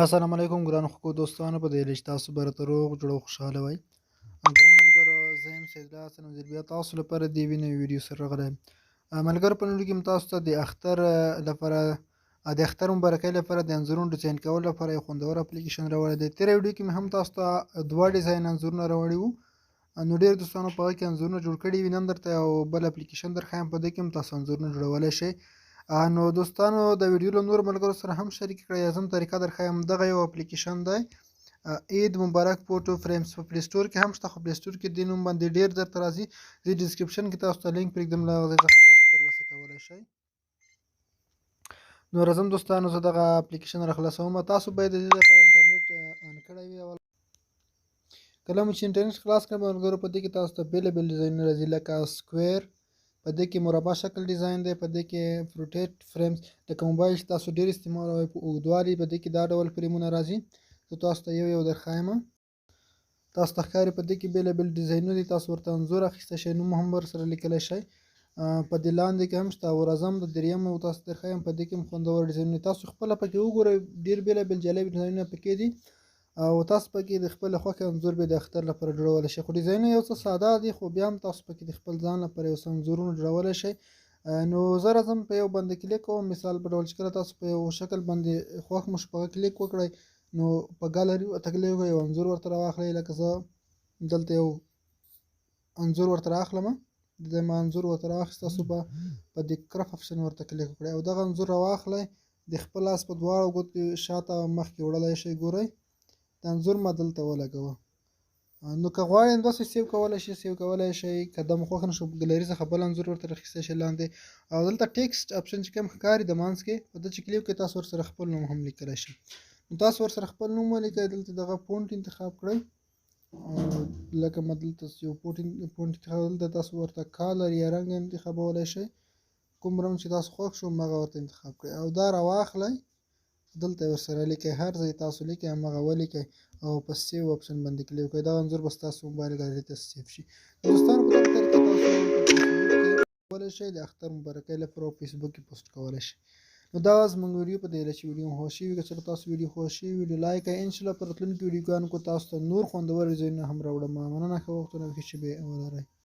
السلام علیکم ګرانو خوږو دوستانو په دې لږ تاسو به راته روغ جوړ او خوشحاله وئ. ګران ملګرو زه یم سید الله حسن وزیر بیا تاسو لپاره د یوې نوې ویډیو سره راغلی یم. ملګرو په نن کې م تاسو ته د اختر لپاره د اختر مبارکۍ لپاره د انځورونو ډیزاین کولو لپاره یو خوندور اپلیکیشن راوړی دی. تېره ویډیو کې مې هم تاسو ته دوه ډیزاین انځورونه راوړي وو، نو ډېر دوستانو په هغه کې انځورونه جوړ کړي وي. نن درته یو بل اپلیکیشن درښیم، په دې کې هم تاسو انځورونه جوړولی شئ. نو دوستانو د ویډیو له نورو ملګرو سره هم شریک کړئ. اعظم طریقه درښیم، دغه یو اپلیکیشن دی عید مبارک فوټو فرېمز، په پلی سټور کې هم شته، خو پلی سټور کې دې نوم باندې ډېر درته راځي. زه ډسکرپشن کې تاسو ته لینک پرېږدم، له هغه ځای څخه تاسو ترلاسه کولی شئ. نو راځم دوستانو زه دغه اپلیکیشن راخلاصوم. تاسو باید د دې لپاره انټرنیټ آن کړی وي. کله مو چې انټرنیټ خلاص کړم ملګرو، په دې کې تاسو ته بېلابېل ډیزاینونه راځي، لکه سکویر، په دې کې مربع شکل ډیزاین دی، په دې کې فروټیټ فرېمز لکه موبایل چې تاسو ډېر استعمالوئ په اوږدوالي، په دې کې دا ډول فرېمونه راځي. زه تاسو ته یو یو درښایم. تاسو ته ښکاري په دې کې بېلابېل ډیزاینونه دي، تاسو ورته انځور اخیستی شئ، نوم هم ورسره لیکلی شئ. په دې لاندې کې هم شته، ورځم د درېیم تاسو ته درښایم، په دې کې هم خوندور ډیزاینونه تاسو خپله پکې وګورئ، ډېر بېلابېل جالب ډیزاینونه پکې دي او تاسو پکې د خپلې خوښې انځور به د اختر لپاره جوړولی شئ. خو ډیزاینونه یو څه ساده دي، خو بیا هم تاسو پکې د خپل ځان لپاره یو څه انځورونه جوړولی شئ. نو زه راځم په یو باندې کلیک کوم، مثال په ډول چې کله تاسو په یو شکل باندې خوښ مو شو په هغه کلیک وکړئ، نو په ګالري ورته کلیک وکړئ، یو انځور ورته راواخلئ. لکه زه دلته یو انځور ورته رااخلمه، ما انځور ورته راواخیست، تاسو به په د کرف اپشن ورته کلیک وکړئ او دغه انځور راواخلئ، د خپل لاس په دواړو ګوتو شاته او مخکې وړلی شئ. ګورئ د انځور ما دلته ولګوه. نو که غواړئ همداسې سیو کولی شئ، سیو کولی شئ. که دا مو خوښ نه شو ګلري څخه بل انځور ورته راخیستی شئ لاندې. او دلته ټیکسټ اپشن چې کوم ښکاري د منځ کې، په ده چې کلیک وکړئ تاسو ورسره خپل نوم هم لیکلی شئ. نو تاسو ورسره خپل نوم ولیکئ، دلته دغه فونټ انتخاب کړئ، لکه ما دلته یو فونټ انتخاب، دلته تاسو ورته کالر یا رنګ انتخابولی شئ، کوم رنګ چې تاسو خوښ شو همغه ورته انتخاب کړئ او دا راواخلئ، دلته یې ورسره لیکئ، هر ځای تاسو لیکئ همغه ولیکئ او په سیو اپشن باندې کلیک وکړئ. دغه انځور به ستاسو موبایل ګالري ته سیف شي. دوستانو په دغه طریقه تاسو په فیسبوک کې کولی شئ د اختر مبارکۍ لپاره په فیسبوک کې پوسټ کولی شئ. نو دا زموږ ویډیو په دې چې ویډیو مو خوښ شوي وي، که چېرته تاسو ویډیو خوښ شوي ویډیو لایک کړئ. انشاءالله په راتلونکو ویډیوګانو کې تاسو ته نور خوندور ډیزاینونه هم راوړم. مننه، ښه وختونه پکې چې ولرئ.